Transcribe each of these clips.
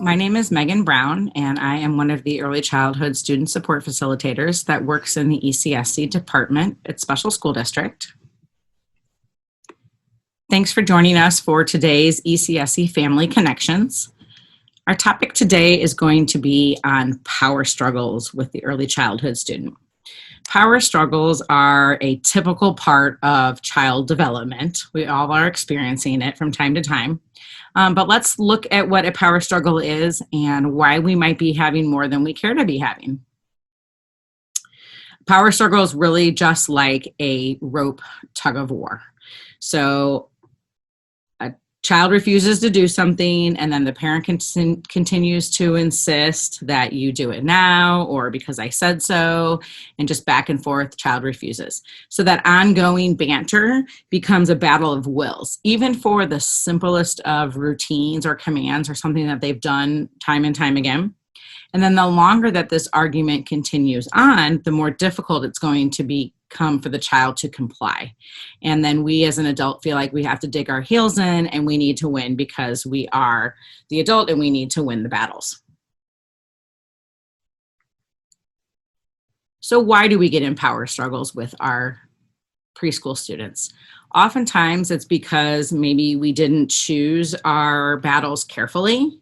My name is Megan Browne, and I am one of the early childhood student support facilitators that works in the ECSE department at Special School District. Thanks for joining us for today's ECSE Family Connections. Our topic today is going to be on power struggles with the early childhood student. Power struggles are a typical part of child development. We all are experiencing it from time to time. But let's look at what a power struggle is and why we might be having more than we care to be having. Power struggle is really just like a rope tug of war. So a child refuses to do something, and then the parent continues to insist that you do it now, or because I said so, and just back and forth, child refuses. So that ongoing banter becomes a battle of wills, even for the simplest of routines or commands or something that they've done time and time again. And then the longer that this argument continues on, the more difficult it's going to become for the child to comply. And then we as an adult feel like we have to dig our heels in and we need to win because we are the adult and we need to win the battles. So why do we get in power struggles with our preschool students? Oftentimes it's because maybe we didn't choose our battles carefully.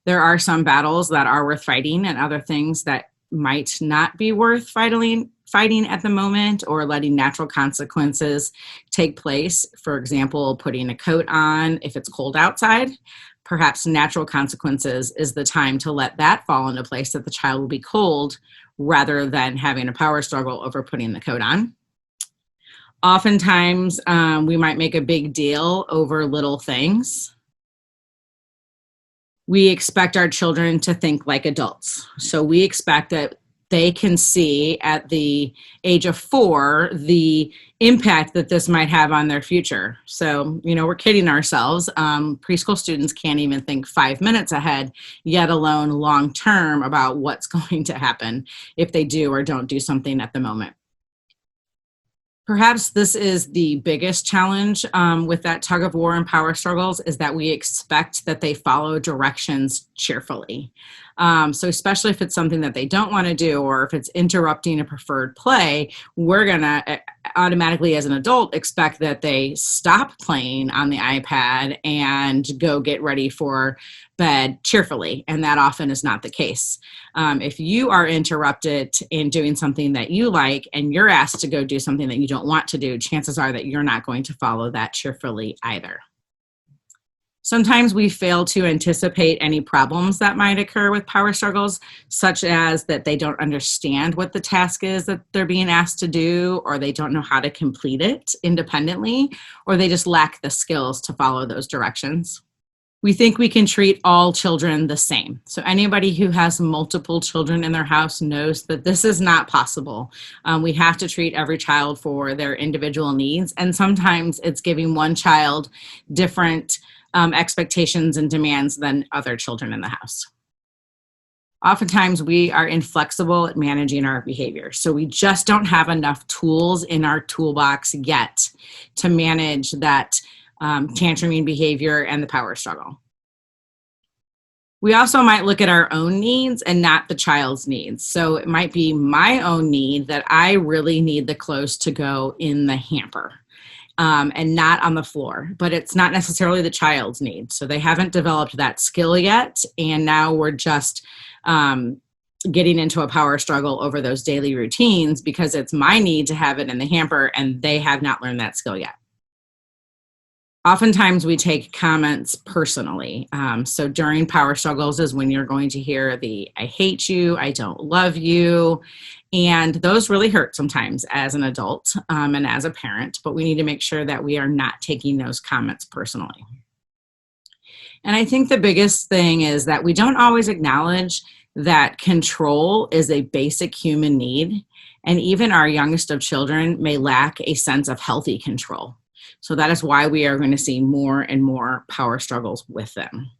There are some battles that are worth fighting and other things that might not be worth fighting at the moment, or letting natural consequences take place. For example, putting a coat on if it's cold outside. Perhaps natural consequences is the time to let that fall into place, that the child will be cold, rather than having a power struggle over putting the coat on. Oftentimes, we might make a big deal over little things. We expect our children to think like adults. So we expect that they can see at the age of 4 the impact that this might have on their future. So, we're kidding ourselves. Preschool students can't even think 5 minutes ahead, yet alone long term about what's going to happen if they do or don't do something at the moment. Perhaps this is the biggest challenge with that tug of war and power struggles, is that we expect that they follow directions cheerfully. So especially if it's something that they don't want to do, or if it's interrupting a preferred play, we're going to automatically as an adult expect that they stop playing on the iPad and go get ready for bed cheerfully. And that often is not the case. If you are interrupted in doing something that you like and you're asked to go do something that you don't want to do, chances are that you're not going to follow that cheerfully either. Sometimes we fail to anticipate any problems that might occur with power struggles, such as that they don't understand what the task is that they're being asked to do, or they don't know how to complete it independently, or they just lack the skills to follow those directions. We think we can treat all children the same. So anybody who has multiple children in their house knows that this is not possible. We have to treat every child for their individual needs, and sometimes it's giving one child different expectations and demands than other children in the house. Oftentimes we are inflexible at managing our behavior. So we just don't have enough tools in our toolbox yet to manage that tantruming behavior and the power struggle. We also might look at our own needs and not the child's needs. So it might be my own need that I really need the clothes to go in the hamper. And not on the floor, but it's not necessarily the child's need. So they haven't developed that skill yet, and now we're just getting into a power struggle over those daily routines because it's my need to have it in the hamper, and they have not learned that skill yet. Oftentimes we take comments personally. So during power struggles is when you're going to hear the "I hate you," "I don't love you," and those really hurt sometimes as an adult and as a parent, but we need to make sure that we are not taking those comments personally. And I think the biggest thing is that we don't always acknowledge that control is a basic human need, and even our youngest of children may lack a sense of healthy control. So that is why we are going to see more and more power struggles with them.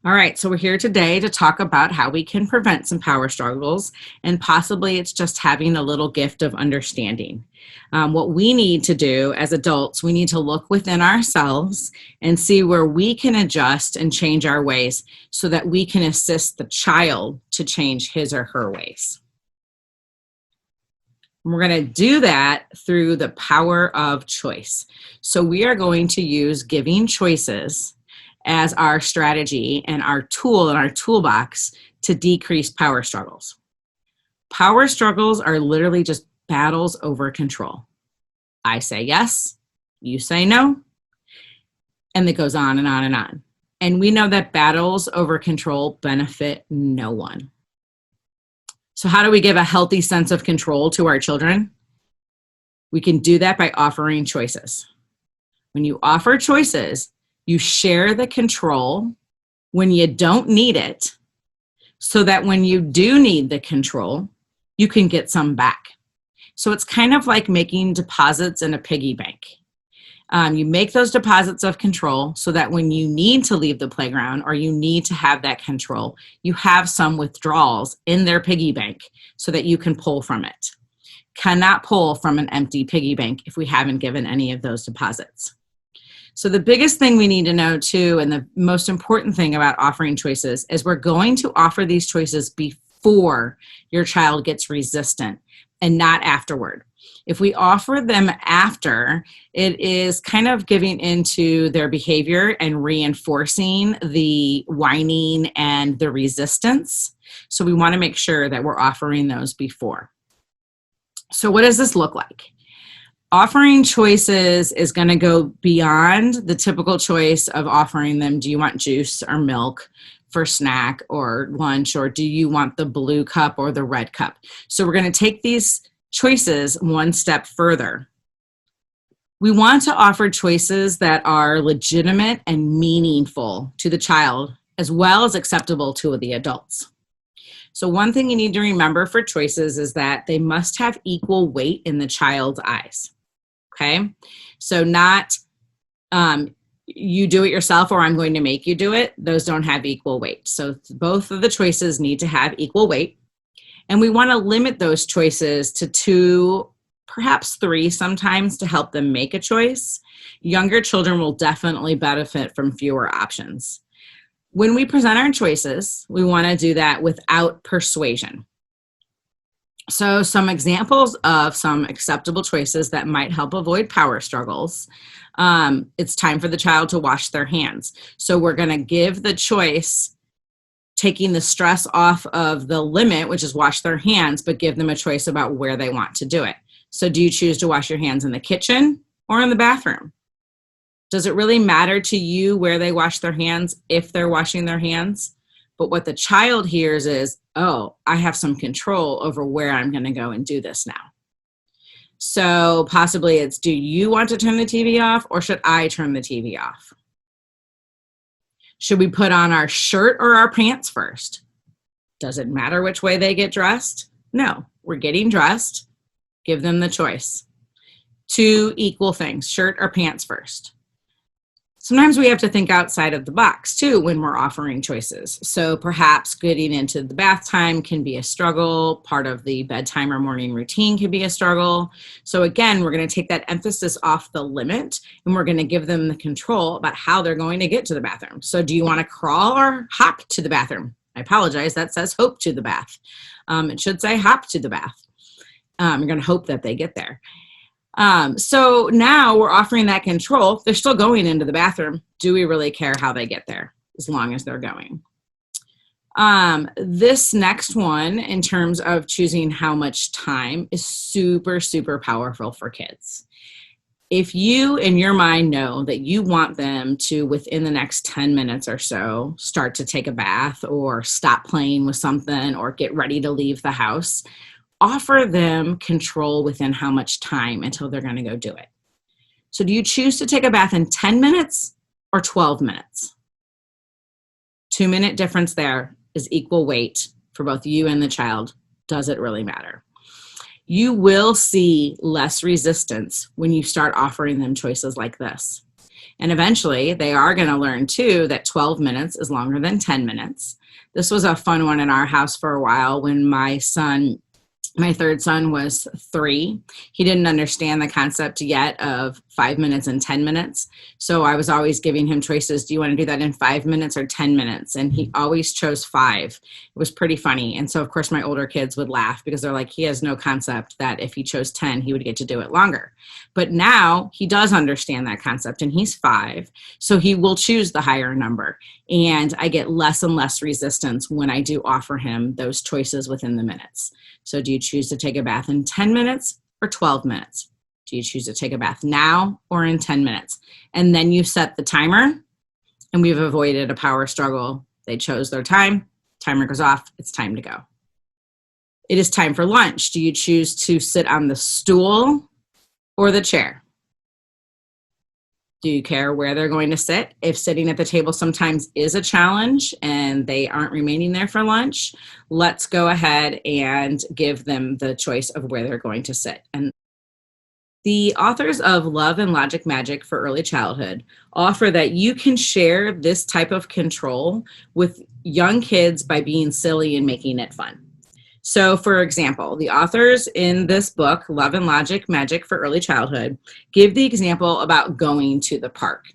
All right, so we're here today to talk about how we can prevent some power struggles, and possibly it's just having a little gift of understanding. What we need to do as adults, we need to look within ourselves and see where we can adjust and change our ways so that we can assist the child to change his or her ways. We're going to do that through the power of choice. So we are going to use giving choices as our strategy and our tool in our toolbox to decrease power struggles. Power struggles are literally just battles over control. I say yes, you say no, and it goes on and on and on. And we know that battles over control benefit no one. So how do we give a healthy sense of control to our children? We can do that by offering choices. When you offer choices, you share the control when you don't need it, so that when you do need the control, you can get some back. So it's kind of like making deposits in a piggy bank. You make those deposits of control so that when you need to leave the playground or you need to have that control, you have some withdrawals in their piggy bank so that you can pull from it. Cannot pull from an empty piggy bank if we haven't given any of those deposits. So the biggest thing we need to know too, and the most important thing about offering choices, is we're going to offer these choices before your child gets resistant and not afterward. If we offer them after, it is kind of giving into their behavior and reinforcing the whining and the resistance. So we want to make sure that we're offering those before. So what does this look like? Offering choices is going to go beyond the typical choice of offering them, do you want juice or milk for snack or lunch, or do you want the blue cup or the red cup? So we're going to take these choices one step further. We want to offer choices that are legitimate and meaningful to the child, as well as acceptable to the adults. So one thing you need to remember for choices is that they must have equal weight in the child's eyes. Okay, so not you do it yourself or I'm going to make you do it. Those don't have equal weight. So both of the choices need to have equal weight. And we want to limit those choices to 2, perhaps 3 sometimes to help them make a choice. Younger children will definitely benefit from fewer options. When we present our choices, we want to do that without persuasion. So some examples of some acceptable choices that might help avoid power struggles. It's time for the child to wash their hands. So we're going to give the choice, taking the stress off of the limit, which is wash their hands, but give them a choice about where they want to do it. So do you choose to wash your hands in the kitchen or in the bathroom? Does it really matter to you where they wash their hands if they're washing their hands? But what the child hears is, oh, I have some control over where I'm going to go and do this now. So possibly it's, do you want to turn the TV off or should I turn the TV off? Should we put on our shirt or our pants first? Does it matter which way they get dressed? No, we're getting dressed. Give them the choice. 2 equal things, shirt or pants first. Sometimes we have to think outside of the box too when we're offering choices. So perhaps getting into the bath time can be a struggle. Part of the bedtime or morning routine can be a struggle. So again, we're going to take that emphasis off the limit and we're going to give them the control about how they're going to get to the bathroom. So do you want to crawl or hop to the bathroom? I apologize, that says hope to the bath. It should say hop to the bath. You're going to hope that they get there. So now we're offering that control. They're still going into the bathroom. Do we really care how they get there as long as they're going? This next one, in terms of choosing how much time, is super, super powerful for kids. If you, in your mind, know that you want them to, within the next 10 minutes or so, start to take a bath or stop playing with something or get ready to leave the house, offer them control within how much time until they're going to go do it. So do you choose to take a bath in 10 minutes or 12 minutes? 2-minute difference there is equal weight for both you and the child. Does it really matter? You will see less resistance when you start offering them choices like this. And eventually they are going to learn too that 12 minutes is longer than 10 minutes. This was a fun one in our house for a while when my third son was 3. He didn't understand the concept yet of 5 minutes and 10 minutes. So I was always giving him choices. Do you want to do that in 5 minutes or 10 minutes? And he always chose 5. It was pretty funny. And so, of course, my older kids would laugh because they're like, he has no concept that if he chose 10, he would get to do it longer. But now he does understand that concept, and he's 5. So he will choose the higher number. And I get less and less resistance when I do offer him those choices within the minutes. So do you choose to take a bath in 10 minutes or 12 minutes? Do you choose to take a bath now or in 10 minutes? And then you set the timer, and we've avoided a power struggle. They chose their time, timer goes off, it's time to go. It is time for lunch. Do you choose to sit on the stool or the chair? Do you care where they're going to sit? If sitting at the table sometimes is a challenge and they aren't remaining there for lunch, let's go ahead and give them the choice of where they're going to sit. And the authors of Love and Logic Magic for Early Childhood offer that you can share this type of control with young kids by being silly and making it fun. So, for example, the authors in this book, Love and Logic Magic for Early Childhood, give the example about going to the park.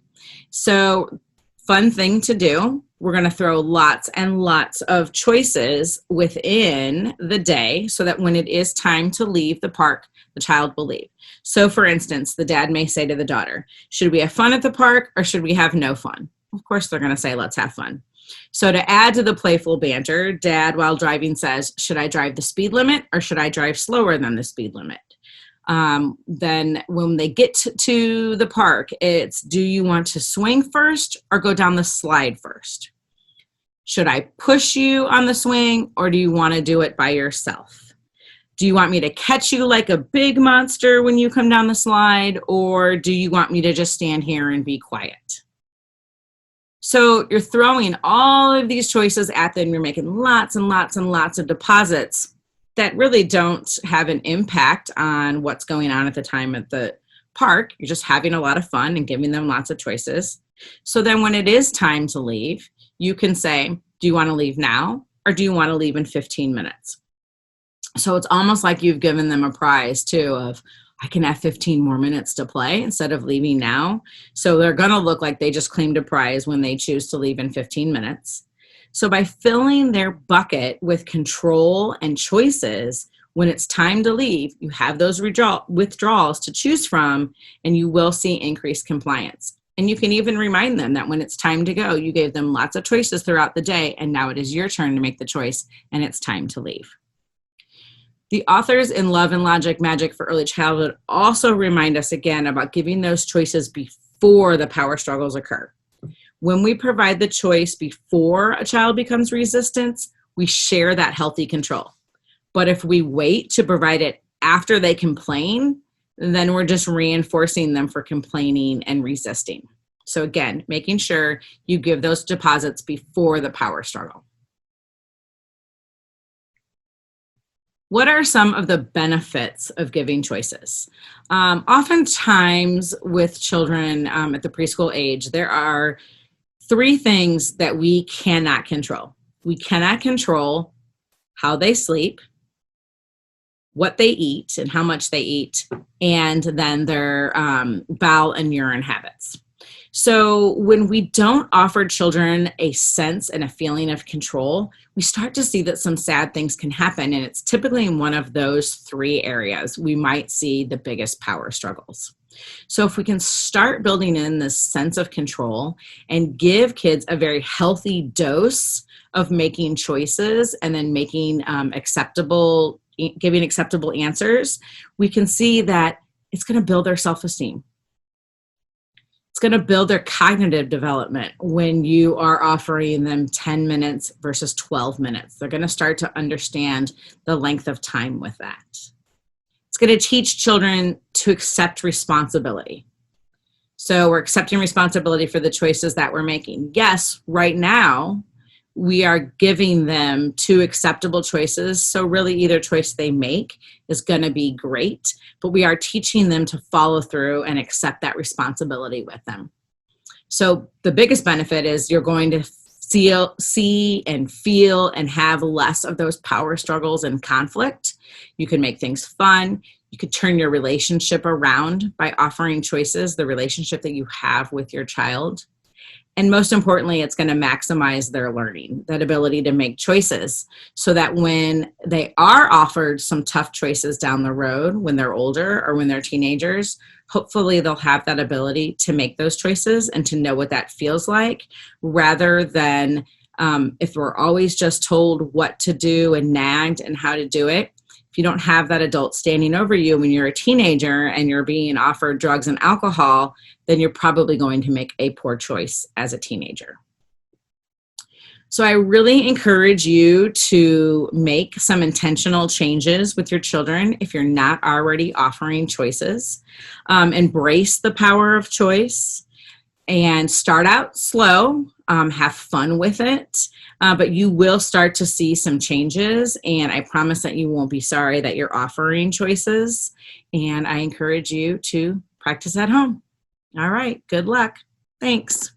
So, fun thing to do, we're going to throw lots and lots of choices within the day so that when it is time to leave the park, the child will leave. So, for instance, the dad may say to the daughter, should we have fun at the park or should we have no fun? Of course, they're going to say, let's have fun. So to add to the playful banter, dad, while driving, says, should I drive the speed limit or should I drive slower than the speed limit? Then when they get to the park, it's, do you want to swing first or go down the slide first? Should I push you on the swing or do you want to do it by yourself? Do you want me to catch you like a big monster when you come down the slide, or do you want me to just stand here and be quiet? So you're throwing all of these choices at them. You're making lots and lots and lots of deposits that really don't have an impact on what's going on at the time at the park. You're just having a lot of fun and giving them lots of choices. So then when it is time to leave, you can say, do you want to leave now or do you want to leave in 15 minutes? So it's almost like you've given them a prize too of, I can have 15 more minutes to play instead of leaving now. So they're going to look like they just claimed a prize when they choose to leave in 15 minutes. So by filling their bucket with control and choices, when it's time to leave, you have those withdrawals to choose from, and you will see increased compliance. And you can even remind them that when it's time to go, you gave them lots of choices throughout the day, and now it is your turn to make the choice, and it's time to leave. The authors in Love and Logic Magic for Early Childhood also remind us again about giving those choices before the power struggles occur. When we provide the choice before a child becomes resistant, we share that healthy control. But if we wait to provide it after they complain, then we're just reinforcing them for complaining and resisting. So again, making sure you give those deposits before the power struggle. What are some of the benefits of giving choices? Oftentimes with children at the preschool age, there are 3 things that we cannot control. We cannot control how they sleep, what they eat and how much they eat, and then their bowel and urine habits. So when we don't offer children a sense and a feeling of control, we start to see that some sad things can happen. And it's typically in one of those 3 areas we might see the biggest power struggles. So if we can start building in this sense of control and give kids a very healthy dose of making choices and then making giving acceptable answers, we can see that it's going to build their self-esteem. It's going to build their cognitive development when you are offering them 10 minutes versus 12 minutes. They're going to start to understand the length of time with that. It's going to teach children to accept responsibility. So we're accepting responsibility for the choices that we're making. Yes, right now, we are giving them 2 acceptable choices. So really either choice they make is going to be great, but we are teaching them to follow through and accept that responsibility with them. So the biggest benefit is you're going to see and feel and have less of those power struggles and conflict. You can make things fun. You could turn your relationship around by offering choices, the relationship that you have with your child. And most importantly, it's going to maximize their learning, that ability to make choices, so that when they are offered some tough choices down the road, when they're older or when they're teenagers, hopefully they'll have that ability to make those choices and to know what that feels like, rather than if we're always just told what to do and nagged and how to do it. If you don't have that adult standing over you when you're a teenager and you're being offered drugs and alcohol, then you're probably going to make a poor choice as a teenager. So I really encourage you to make some intentional changes with your children if you're not already offering choices. Embrace the power of choice and start out slow, have fun with it, but you will start to see some changes, and I promise that you won't be sorry that you're offering choices, and I encourage you to practice at home. All right, good luck. Thanks.